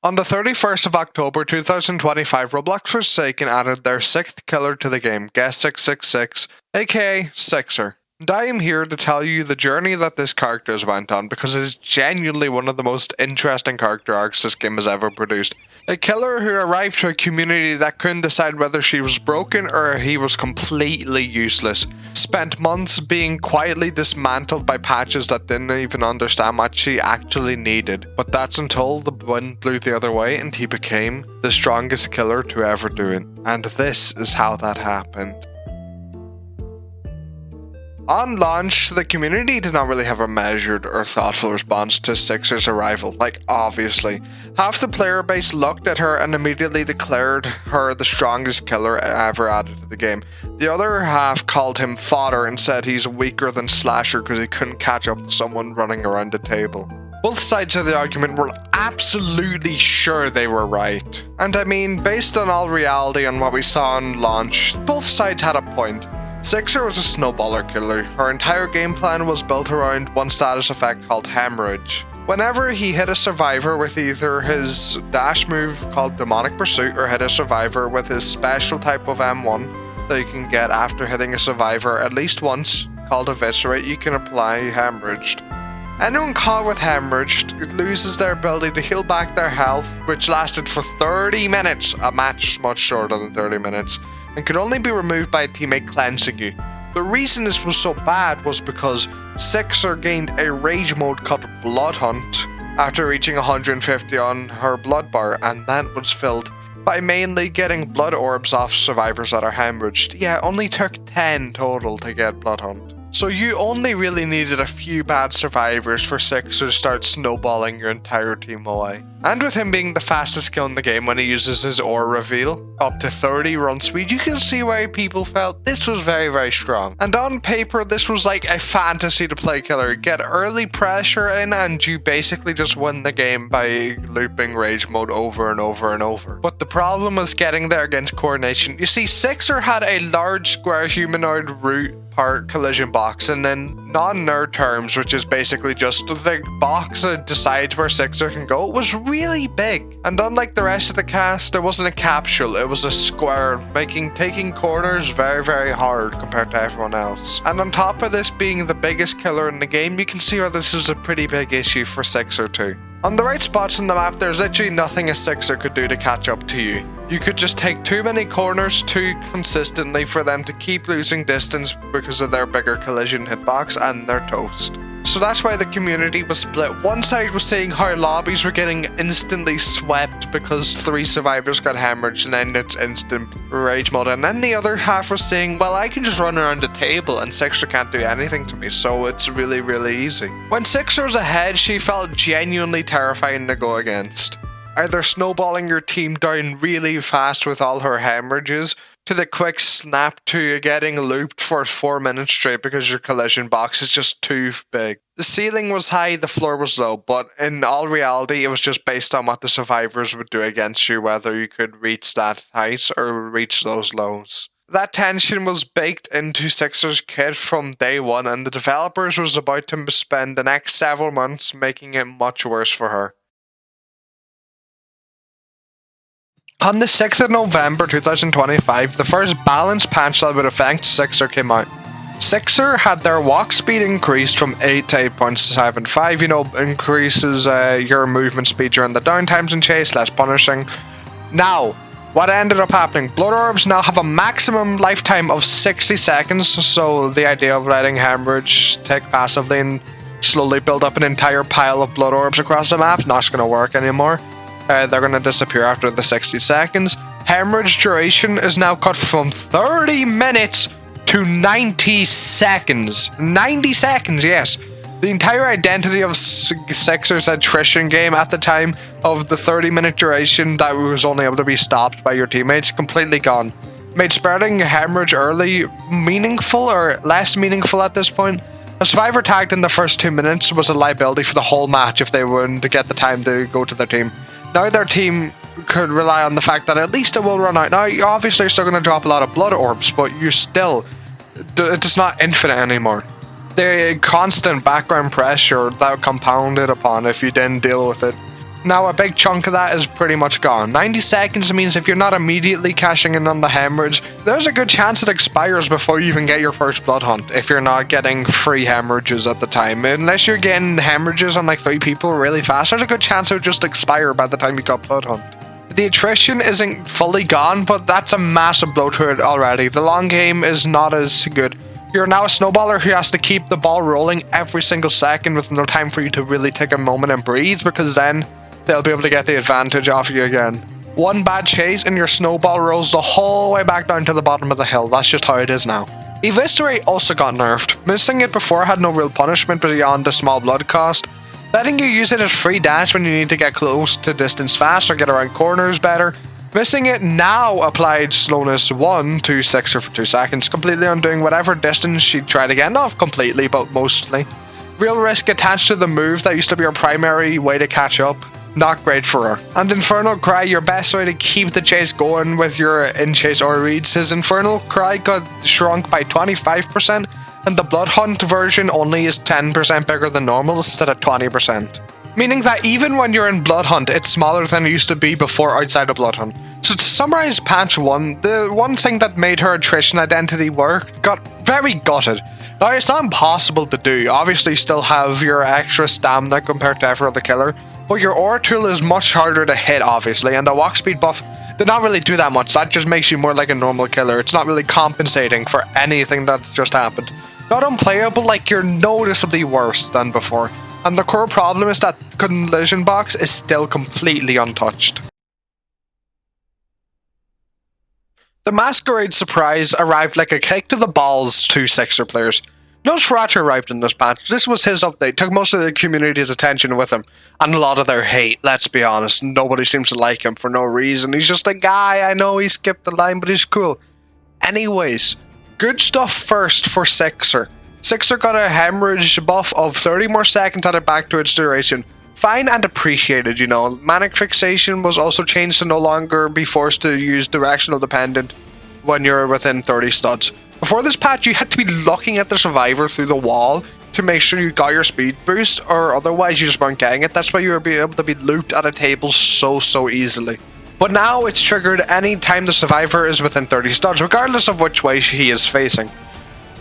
On the 31st of October 2025, Roblox Forsaken added their 6th killer to the game, Guess 666, aka Sixer. And I am here to tell you the journey that this character has went on because it is genuinely one of the most interesting character arcs this game has ever produced. A killer who arrived to a community that couldn't decide whether she was broken or he was completely useless. Spent months being quietly dismantled by patches that didn't even understand what she actually needed. But that's until the wind blew the other way and he became the strongest killer to ever do it. And this is how that happened. On launch, the community did not really have a measured or thoughtful response to Sixer's arrival, obviously. Half the player base looked at her and immediately declared her the strongest killer ever added to the game. The other half called him fodder and said he's weaker than Slasher because he couldn't catch up to someone running around the table. Both sides of the argument were absolutely sure they were right. And I mean, based on all reality and what we saw on launch, both sides had a point. Sixer was a snowballer killer. Her entire game plan was built around one status effect called Hemorrhage. Whenever he hit a survivor with either his dash move called Demonic Pursuit or hit a survivor with his special type of M1 that you can get after hitting a survivor at least once, called Eviscerate, you can apply Hemorrhaged. Anyone caught with Hemorrhaged loses their ability to heal back their health, which lasted for 30 minutes. A match is much shorter than 30 minutes. And could only be removed by a teammate cleansing you. The reason this was so bad was because Sixer gained a rage mode called Blood Hunt after reaching 150 on her blood bar, and that was filled by mainly getting blood orbs off survivors that are hemorrhaged. Yeah, it only took 10 total to get Blood Hunt. So you only really needed a few bad survivors for Sixer to start snowballing your entire team away. And with him being the fastest kill in the game when he uses his aura reveal, up to 30 run speed, you can see why people felt this was very, very strong. And on paper, this was like a fantasy to play killer. Get early pressure in and you basically just win the game by looping rage mode over and over and over. But the problem was getting there against coordination. You see, Sixer had a large square humanoid root part collision box, and in non-nerd terms, which is basically just the box that decides where Sixer can go, was really big. And unlike the rest of the cast, it wasn't a capsule, it was a square, making taking corners very, very hard compared to everyone else. And on top of this being the biggest killer in the game, you can see how this is a pretty big issue for Sixer too. On the right spots in the map, there's literally nothing a Sixer could do to catch up to you. You could just take too many corners too consistently for them to keep losing distance because of their bigger collision hitbox, and they're toast. So that's why the community was split. One side was saying how lobbies were getting instantly swept because 3 survivors got hemorrhaged and then it's instant rage mode. And then the other half was saying, well, I can just run around the table and Sixer can't do anything to me, so it's really, really easy. When Sixer was ahead, she felt genuinely terrifying to go against. Either snowballing your team down really fast with all her hemorrhages, to the quick snap to getting looped for 4 minutes straight because your collision box is just too big. The ceiling was high, the floor was low, but in all reality, it was just based on what the survivors would do against you, whether you could reach that height or reach those lows. That tension was baked into Sixer's kit from day one, and the developers was about to spend the next several months making it much worse for her. On the 6th of November 2025, the first balance patch that would affect Sixer came out. Sixer had their walk speed increased from 8 to 8.75, increases your movement speed during the downtimes and chase, less punishing. Now, what ended up happening? Blood orbs now have a maximum lifetime of 60 seconds, so the idea of letting hemorrhage tick passively and slowly build up an entire pile of blood orbs across the map, not going to work anymore. They're going to disappear after the 60 seconds. Hemorrhage duration is now cut from 30 minutes to 90 seconds. 90 seconds, yes. The entire identity of Sixer's attrition game at the time of the 30-minute duration that was only able to be stopped by your teammates completely gone. Made spreading hemorrhage early meaningful or less meaningful at this point. A survivor tagged in the first 2 minutes was a liability for the whole match if they weren't to get the time to go to their team. Now their team could rely on the fact that at least it will run out. Now, obviously, you're still going to drop a lot of blood orbs, but it's not infinite anymore. The constant background pressure that compounded upon if you didn't deal with it Now a big chunk of that is pretty much gone. 90 seconds means if you're not immediately cashing in on the hemorrhage, there's a good chance it expires before you even get your first blood hunt, if you're not getting free hemorrhages at the time. Unless you're getting hemorrhages on like 3 people really fast, there's a good chance it would just expire by the time you got blood hunt. The attrition isn't fully gone, but that's a massive blow to it already. The long game is not as good. You're now a snowballer who has to keep the ball rolling every single second with no time for you to really take a moment and breathe, because then they'll be able to get the advantage off you again. One bad chase and your snowball rolls the whole way back down to the bottom of the hill. That's just how it is now. Eviscerate also got nerfed. Missing it before had no real punishment beyond a small blood cost. Letting you use it as free dash when you need to get close to distance fast or get around corners better. Missing it now applied slowness 1 to Sixer for 2 seconds, completely undoing whatever distance she tried to get. Not completely, but mostly. Real risk attached to the move that used to be her primary way to catch up. Not great for her. And Infernal Cry, your best way to keep the chase going with your in-chase aura reads. His Infernal Cry got shrunk by 25%, and the Blood Hunt version only is 10% bigger than normal instead of 20%. Meaning that even when you're in Blood Hunt, it's smaller than it used to be before outside of Blood Hunt. So to summarize patch 1, the one thing that made her attrition identity work got very gutted. Now it's not impossible to do, obviously still have your extra stamina compared to every other killer, but your aura tool is much harder to hit obviously, and the walk speed buff did not really do that much. That just makes you more like a normal killer. It's not really compensating for anything that just happened. Not unplayable, like you're noticeably worse than before. And the core problem is that collision box is still completely untouched. The Masquerade Surprise arrived like a kick to the balls to Sixer players. Nosferatu arrived in this patch. This was his update, took most of the community's attention with him, and a lot of their hate, let's be honest. Nobody seems to like him for no reason. He's just a guy, I know he skipped the line, but he's cool. Anyways, good stuff first for Sixer. Sixer got a hemorrhage buff of 30 more seconds added back to its duration. Fine and appreciated, you know. Manic Fixation was also changed to no longer be forced to use Directional Dependent when you're within 30 studs. Before this patch, you had to be looking at the survivor through the wall to make sure you got your speed boost, or otherwise you just weren't getting it. That's why you were able to be looped at a table so easily. But now it's triggered any time the survivor is within 30 studs, regardless of which way he is facing.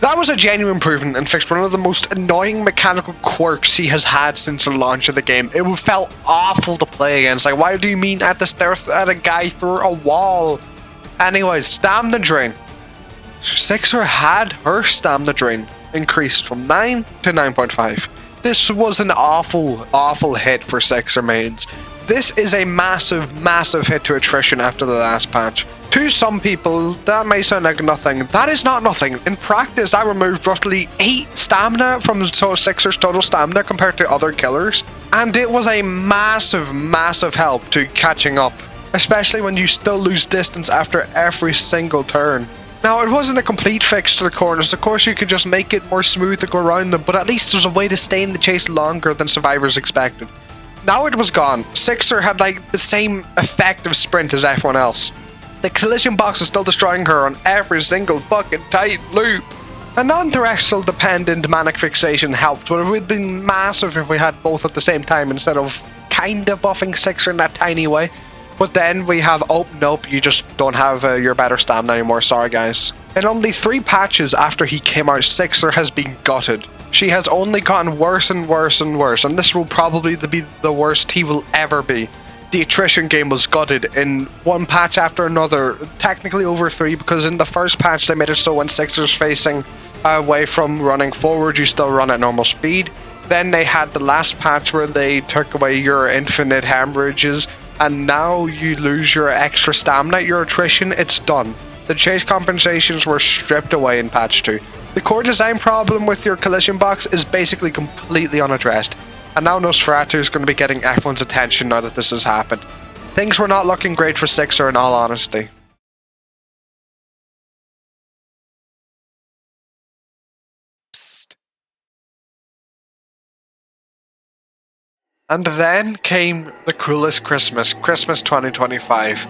That was a genuine improvement and fixed one of the most annoying mechanical quirks he has had since the launch of the game. It felt awful to play against. Like, why do you mean at the stairs at a guy through a wall? Anyways, Stamina Drain. Sixer had her Stamina Drain increased from 9 to 9.5. This was an awful hit for Sixer mains. This is a massive hit to attrition after the last patch. To some people, that may sound like nothing. That is not nothing. In practice, I removed roughly 8 stamina from Sixer's total stamina compared to other killers. And it was a massive help to catching up. Especially when you still lose distance after every single turn. Now, it wasn't a complete fix to the corners. Of course, you could just make it more smooth to go around them, but at least there's a way to stay in the chase longer than survivors expected. Now it was gone. Sixer had like the same effective sprint as everyone else. The collision box is still destroying her on every single fucking tight loop. A non-directional dependent Manic Fixation helped, but it would have been massive if we had both at the same time instead of kinda buffing Sixer in that tiny way. But then we have, oh nope, you just don't have your better stamina anymore, sorry guys. In only 3 patches after he came out, Sixer has been gutted. She has only gotten worse and worse, and this will probably be the worst he will ever be. The attrition game was gutted in one patch after another, technically over 3, because in the first patch they made it so when Sixer's facing away from running forward, you still run at normal speed. Then they had the last patch where they took away your infinite hemorrhages, and now you lose your extra stamina, your attrition, it's done. The chase compensations were stripped away in patch 2. The core design problem with your collision box is basically completely unaddressed. And now Nosferatu is going to be getting everyone's attention now that this has happened. Things were not looking great for Sixer in all honesty. Psst. And then came the coolest Christmas 2025.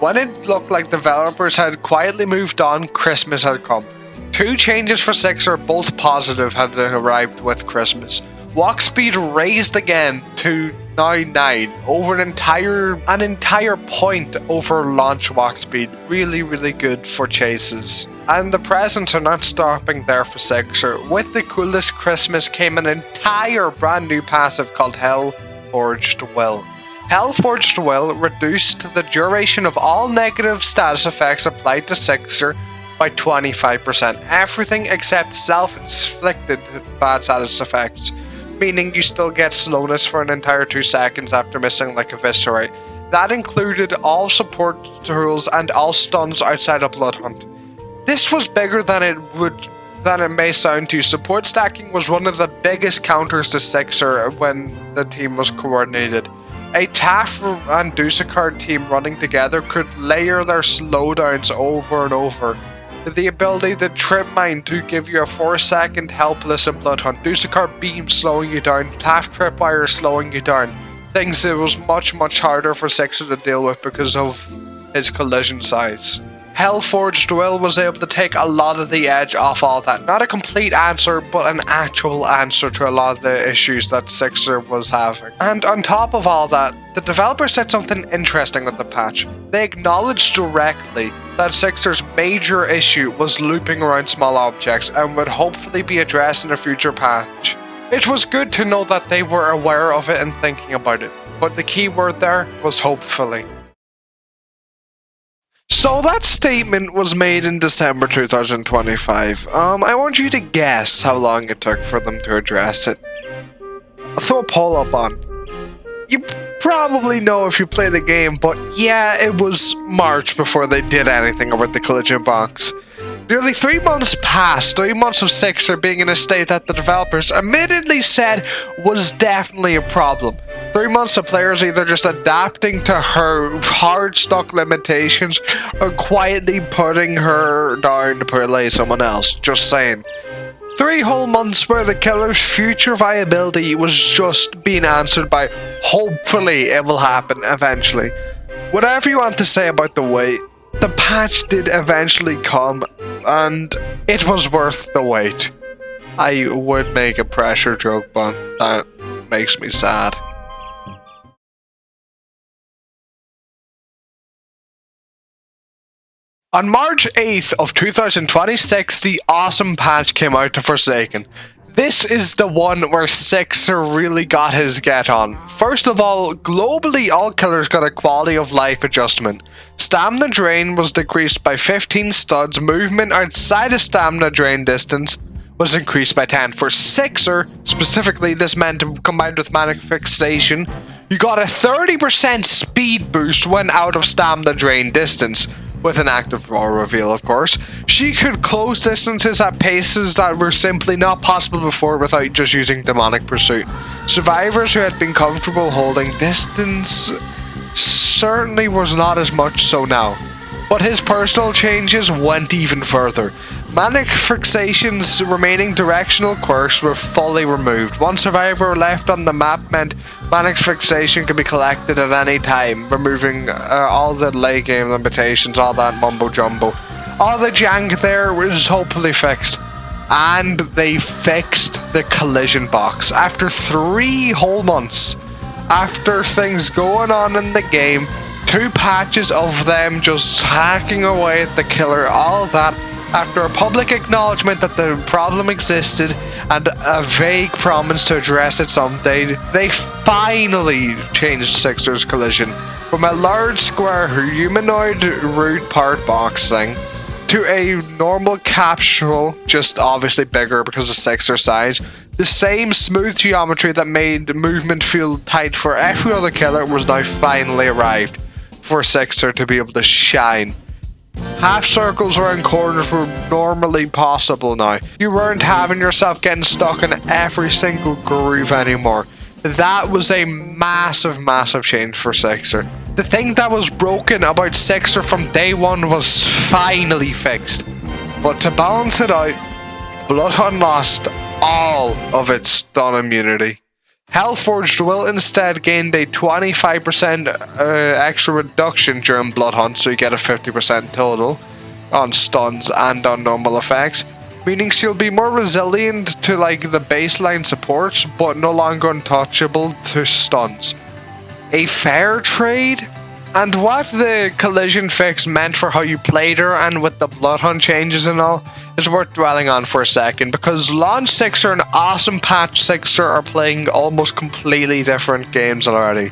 When it looked like developers had quietly moved on, Christmas had come. 2 changes for Sixer, both positive, had arrived with Christmas. Walk speed raised again to now 9 over an entire point over launch walk speed. Really good for chases. And the presents are not stopping there for Sixer. With the coolest Christmas came an entire brand new passive called Hell-Forged Will. Hell-Forged Will reduced the duration of all negative status effects applied to Sixer by 25%. Everything except self-inflicted bad status effects, meaning you still get slowness for an entire 2 seconds after missing like Eviscerate. That included all support tools and all stuns outside of Bloodhunt. This was bigger than it may sound to you. Support stacking was one of the biggest counters to Sixer when the team was coordinated. A Taff and Dusicard team running together could layer their slowdowns over and over. The ability to Trip Mine to give you a 4-second helpless in Bloodhunt, Dusicard Beam slowing you down, Taff Tripwire slowing you down. Things that was much harder for Sixer to deal with because of his collision size. Hell-Forged Will was able to take a lot of the edge off all that. Not a complete answer, but an actual answer to a lot of the issues that Sixer was having. And on top of all that, the developers said something interesting with the patch. They acknowledged directly that Sixer's major issue was looping around small objects and would hopefully be addressed in a future patch. It was good to know that they were aware of it and thinking about it, but the key word there was hopefully. So that statement was made in December 2025. I want you to guess how long it took for them to address it. I'll throw a poll up on. You probably know if you play the game, but yeah, it was March before they did anything about the collision box. Nearly 3 months passed, 3 months of Sixer being in a state that the developers admittedly said was definitely a problem. 3 months of players either just adapting to her hard stuck limitations or quietly putting her down to play someone else. Just saying. 3 whole months where the killer's future viability was just being answered by hopefully it will happen eventually. Whatever you want to say about the wait, the patch did eventually come and it was worth the wait. I would make a pressure joke, but that makes me sad. On March 8th of 2026, the awesome patch came out to Forsaken. This is the one where Sixer really got his get on. First of all, globally all killers got a quality of life adjustment. Stamina drain was decreased by 15 studs, movement outside of stamina drain distance was increased by 10. For Sixer, specifically, this meant combined with Manic Fixation, you got a 30% speed boost when out of stamina drain distance. With an active raw reveal, of course. She could close distances at paces that were simply not possible before without just using Demonic Pursuit. Survivors who had been comfortable holding distance certainly was not as much so now. But his personal changes went even further. Manic Fixation's remaining directional quirks were fully removed. One survivor left on the map meant Manic Fixation could be collected at any time, removing all the late game limitations, all that mumbo jumbo. All the jank there was hopefully fixed. And they fixed the collision box. After 3 whole months, after things going on in the game, 2 patches of them just hacking away at the killer, all that, after a public acknowledgement that the problem existed and a vague promise to address it someday, they finally changed Sixer's collision from a large square humanoid root part box thing to a normal capsule, just obviously bigger because of Sixer size. The same smooth geometry that made movement feel tight for every other killer was now finally arrived for Sixer to be able to shine. Half circles around corners were normally possible now. You weren't having yourself getting stuck in every single groove anymore. That was a massive change for Sixer. The thing that was broken about Sixer from day one was finally fixed. But to balance it out, Bloodhunt lost all of its stun immunity. Hell-Forged Will instead gained a 25% extra reduction during Bloodhunt, so you get a 50% total on stuns and on normal effects, meaning she'll be more resilient to like the baseline supports, but no longer untouchable to stuns. a fair trade. And what the collision fix meant for how you played her and with the Bloodhunt changes and all is worth dwelling on for a second, because Launch 6er and Awesome Patch 6er are playing almost completely different games already.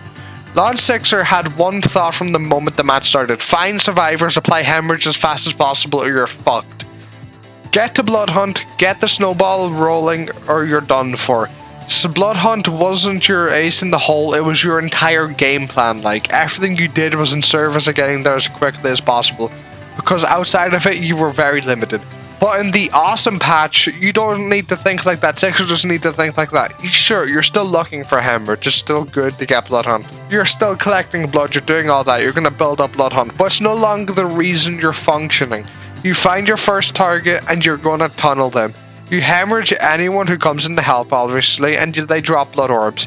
Launch 6er had one thought from the moment the match started: find survivors, apply hemorrhage as fast as possible or you're fucked. Get to Bloodhunt, get the snowball rolling or you're done for. So Bloodhunt wasn't your ace in the hole, it was your entire game plan. Like, everything you did was in service of getting there as quickly as possible, because outside of it you were very limited. But in the Awesome Patch, you don't need to think like that. Sixers doesn't need to think like that. Sure, you're still looking for hemorrhage, it's still good to get Bloodhunt. You're still collecting blood, you're doing all that, you're going to build up Bloodhunt, but it's no longer the reason you're functioning. You find your first target and you're going to tunnel them. You hemorrhage anyone who comes in to help, obviously, and they drop blood orbs.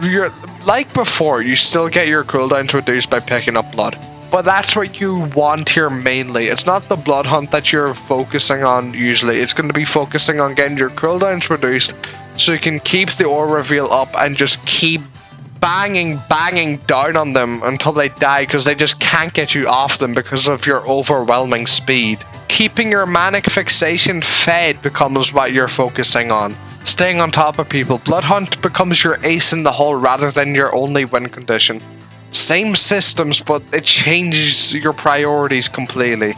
You're like before, you still get your cooldowns reduced by picking up blood. But that's what you want here mainly. It's not the blood hunt that you're focusing on usually. It's going to be focusing on getting your cooldowns reduced so you can keep the ore reveal up and just keep banging down on them until they die, because they just can't get you off them because of your overwhelming speed. Keeping your manic fixation fed becomes what you're focusing on. Staying on top of people. Blood hunt becomes your ace in the hole rather than your only win condition. Same systems, but it changes your priorities completely.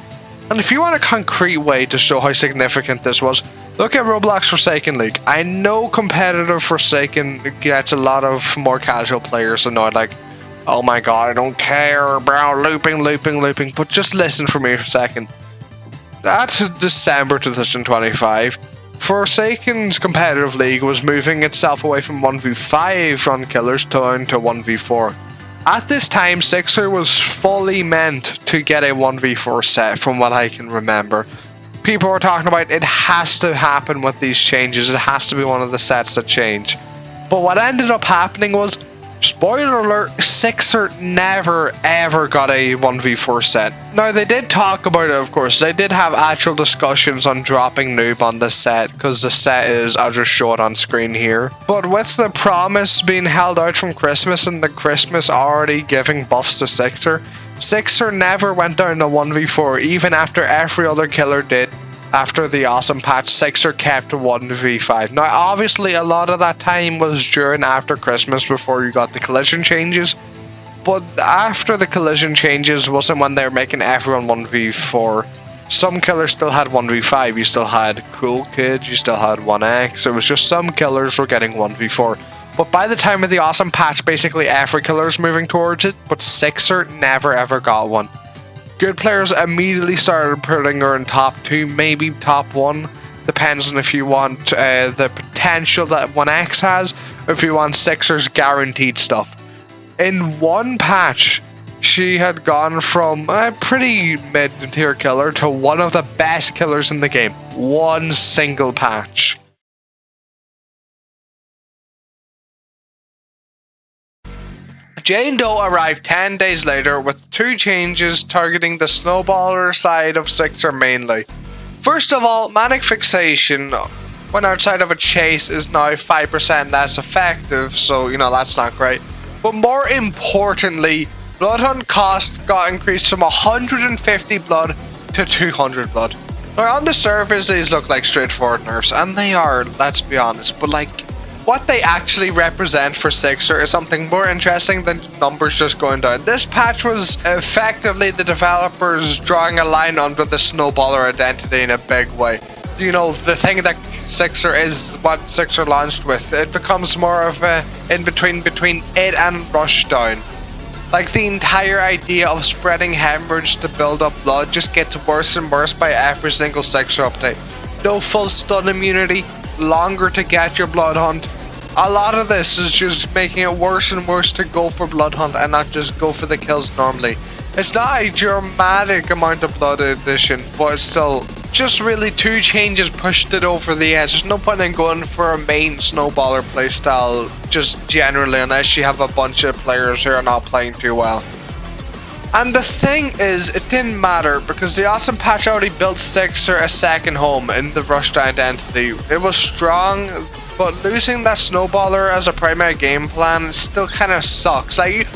And if you want a concrete way to show how significant this was, look at Roblox Forsaken League. I know competitive Forsaken gets a lot of more casual players annoyed, like, oh my god, I don't care, bro, looping, but just listen for me for a second. That's December 2025. Forsaken's competitive league was moving itself away from 1v5 run killers down to 1v4. At this time, Sixer was fully meant to get a 1v4 set, from what I can remember. People were talking about it has to happen with these changes, it has to be one of the sets that change. But what ended up happening was, spoiler alert, Sixer never ever got a 1v4 set. Now they did talk about it, of course, they did have actual discussions on dropping noob on the set, because the set is, I'll just show it on screen here. But with the promise being held out from Christmas and the Christmas already giving buffs to Sixer, Sixer never went down to 1v4 even after every other killer did. After the Awesome Patch, Sixer kept 1v5. Now obviously a lot of that time was during after Christmas before you got the collision changes, but after the collision changes wasn't when they were making everyone 1v4. Some killers still had 1v5, you still had Cool Kid, you still had 1x, it was just some killers were getting 1v4. But by the time of the Awesome Patch, basically every killer is moving towards it, but Sixer never ever got one. Good players immediately started putting her in top 2, maybe top 1. Depends on if you want the potential that 1x has, or if you want Sixer's guaranteed stuff. In one patch, she had gone from a pretty mid-tier killer to one of the best killers in the game. One single patch. Jane Doe arrived 10 days later with 2 changes targeting the snowballer side of Sixer mainly. First of all, manic fixation when outside of a chase is now 5% less effective, so that's not great. But more importantly, Bloodhunt cost got increased from 150 blood to 200 blood. Now on the surface these look like straightforward nerfs, and they are, let's be honest, but what they actually represent for Sixer is something more interesting than numbers just going down. This patch was effectively the developers drawing a line under the snowballer identity in a big way. The thing that Sixer is, what Sixer launched with, it becomes more of a in-between between it and Rushdown. Like, the entire idea of spreading hemorrhage to build up blood just gets worse and worse by every single Sixer update. No full stun immunity, longer to get your blood hunt. A lot of this is just making it worse and worse to go for blood hunt and not just go for the kills normally. It's not a dramatic amount of blood addition, but it's still just really 2 changes pushed it over the edge. There's no point in going for a main snowballer playstyle just generally unless you have a bunch of players who are not playing too well. And the thing is, it didn't matter because the Awesome Patch already built Sixer a second home in the Rushdown identity. It was strong, but losing that snowballer as a primary game plan still kind of sucks. Like,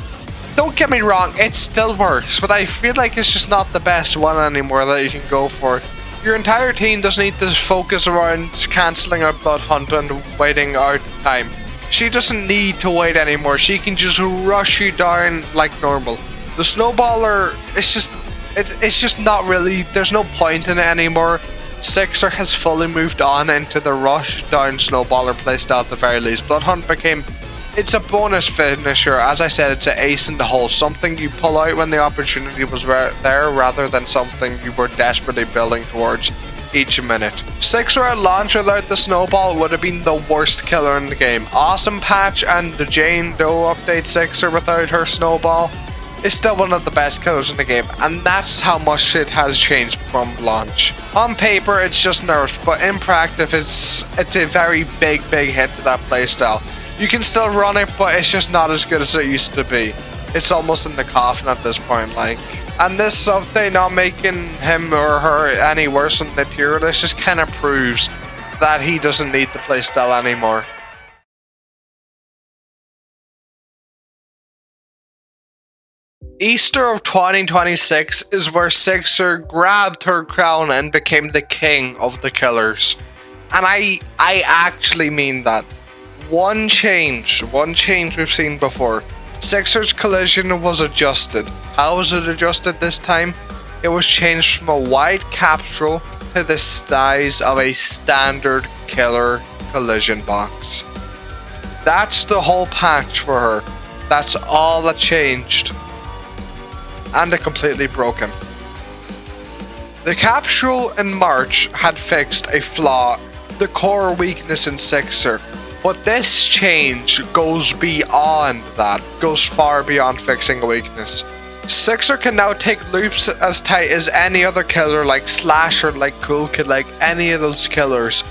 Don't get me wrong, it still works, but I feel like it's just not the best one anymore that you can go for. Your entire team doesn't need to focus around cancelling out Blood Hunt and waiting out time. She doesn't need to wait anymore. She can just rush you down like normal. The Snowballer, it's just not really, there's no point in it anymore. Sixer has fully moved on into the rush down Snowballer playstyle at the very least. Blood Hunt became, it's a bonus finisher. As I said, it's an ace in the hole. Something you pull out when the opportunity was there rather than something you were desperately building towards each minute. Sixer at launch without the snowball would have been the worst killer in the game. Awesome patch and the Jane Doe update Sixer without her snowball is still one of the best killers in the game, and that's how much shit has changed from launch. On paper it's just nerfs, but in practice it's a very big hit to that playstyle. You can still run it, but it's just not as good as it used to be. It's almost in the coffin at this point, like. And this update not making him or her any worse on the tier list just kind of proves that he doesn't need the playstyle anymore. Easter of 2026 is where Sixer grabbed her crown and became the king of the killers. And I actually mean that. One change we've seen before. Sixer's collision was adjusted. How was it adjusted this time? It was changed from a wide capsule to the size of a standard killer collision box. That's the whole patch for her. That's all that changed. And it completely broken. The capsule in March had fixed a flaw, the core weakness in Sixer. But this change goes beyond that, goes far beyond fixing a weakness. Sixer can now take loops as tight as any other killer, like Slasher, like Cool Kid, like any of those killers.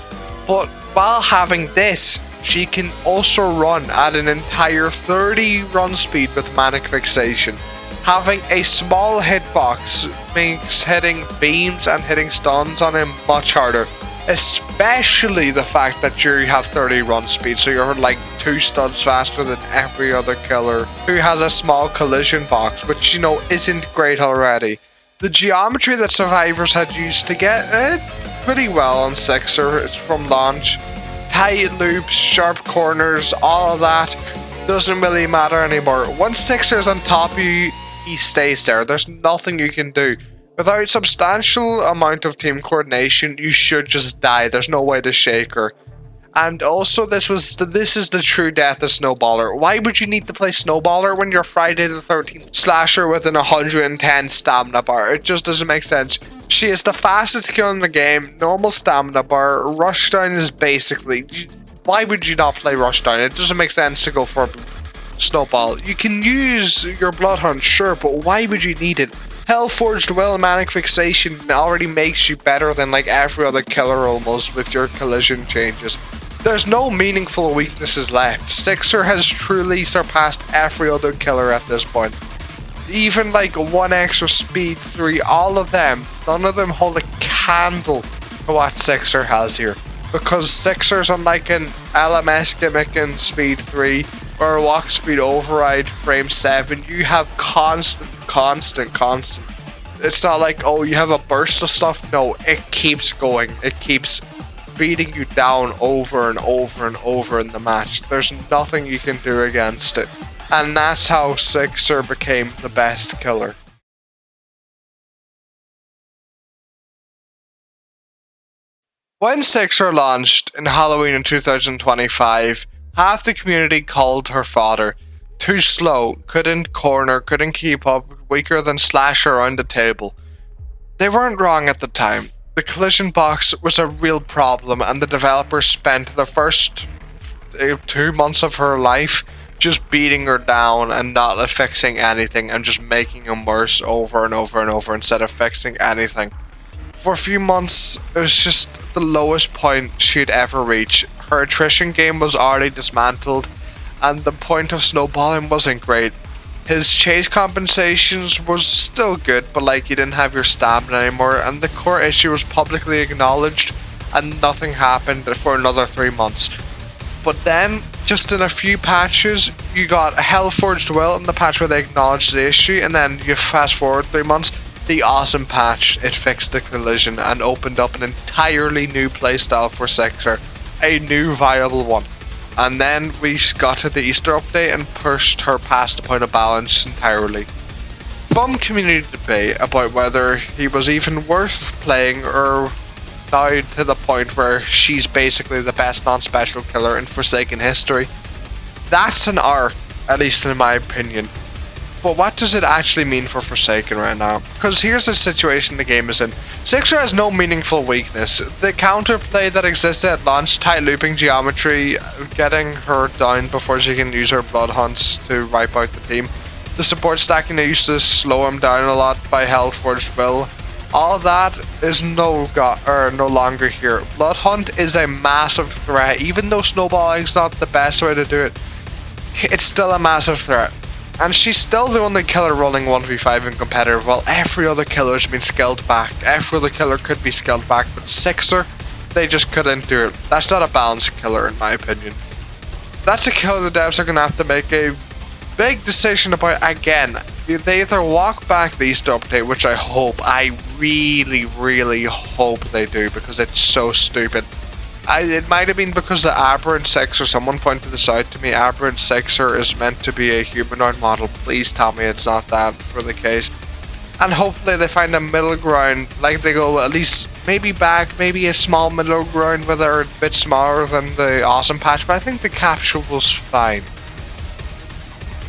But while having this, she can also run at an entire 30 run speed with Manic Fixation. Having a small hitbox makes hitting beams and hitting stuns on him much harder. Especially the fact that you have 30 run speed, so you're like 2 stuns faster than every other killer who has a small collision box, which, you know, isn't great already. The geometry that survivors had used to get it pretty well on Sixer, it's from launch. Tight loops, sharp corners, all of that doesn't really matter anymore. Once Sixer's on top of you, he stays there. There's nothing you can do. Without substantial amount of team coordination, you should just die. There's no way to shake her. And also, this is the true death of Snowballer. Why would you need to play Snowballer when you're Friday the 13th Slasher with an 110 stamina bar? It just doesn't make sense. She is the fastest kill in the game, normal stamina bar, rushdown is basically... Why would you not play rushdown? It doesn't make sense to go for Snowball. You can use your Blood Hunt, sure, but why would you need it? Hellforged Will Manic Fixation already makes you better than like every other killer almost with your collision changes. There's no meaningful weaknesses left. Sixer has truly surpassed every other killer at this point. Even like 1 extra speed 3, all of them, none of them hold a candle to what Sixer has here. Because Sixer's unlike an LMS gimmick in speed 3 or a walk speed override frame 7, you have constant. It's not like, oh, you have a burst of stuff. No, it keeps going. It keeps beating you down over and over and over in the match. There's nothing you can do against it. And that's how Sixer became the best killer. When Sixer launched in Halloween in 2025, half the community called her fodder. Too slow, couldn't corner, couldn't keep up, weaker than Slasher around the table. They weren't wrong at the time. The collision box was a real problem, and the developers spent the first 2 months of her life just beating her down and not fixing anything and just making them worse over and over and over instead of fixing anything. For a few months, it was just the lowest point she'd ever reach. Her attrition game was already dismantled, and the point of snowballing wasn't great. His chase compensations was still good, but like you didn't have your stamina anymore, and the core issue was publicly acknowledged, and nothing happened for another 3 months. But then, Just in a few patches, you got Hellforged Will in the patch where they acknowledged the issue, and then you fast forward 3 months, the awesome patch, it fixed the collision and opened up an entirely new playstyle for Sixer, a new viable one. And then we got to the Easter update and pushed her past the point of balance entirely. From community debate about whether he was even worth playing, or now to the point where she's basically the best non-special killer in Forsaken history. That's an arc, at least in my opinion. But what does it actually mean for Forsaken right now? Because here's the situation the game is in. Sixer has no meaningful weakness. The counterplay that existed at launch, tight looping geometry, getting her down before she can use her blood hunts to wipe out the team. The support stacking that used to slow him down a lot by Hellforged Will. All that is no longer here. Blood Hunt is a massive threat. Even though snowballing's not the best way to do it, it's still a massive threat. And she's still the only killer running 1v5 in competitive, while every other killer has been scaled back. Every other killer could be scaled back, but Sixer, they just couldn't do it. That's not a balanced killer in my opinion. That's a killer the devs are going to have to make a big decision about again. They either walk back the Easter update, which I really hope they do, because it's so stupid. It might have been because the Aberrant Sixer, someone pointed this out to me, Aberrant Sixer is meant to be a humanoid model. Please tell me it's not that for the case. And hopefully they find a middle ground, like they go at least maybe back, maybe a small middle ground where they're a bit smaller than the awesome patch, but I think the capsule was fine.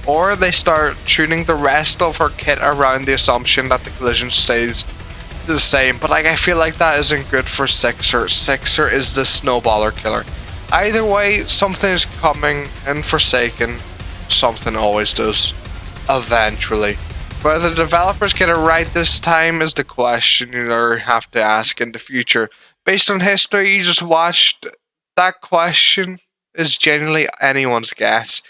Or they start tuning the rest of her kit around the assumption that the collision stays the same, but I feel like that isn't good for Sixer. Sixer is the snowballer killer. Either way, something is coming, and Forsaken, something always does. Eventually. Whether the developers get it right this time is the question you have to ask in the future. Based on history you just watched, that question is genuinely anyone's guess.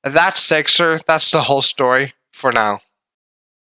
That's Sixer, that's the whole story for now.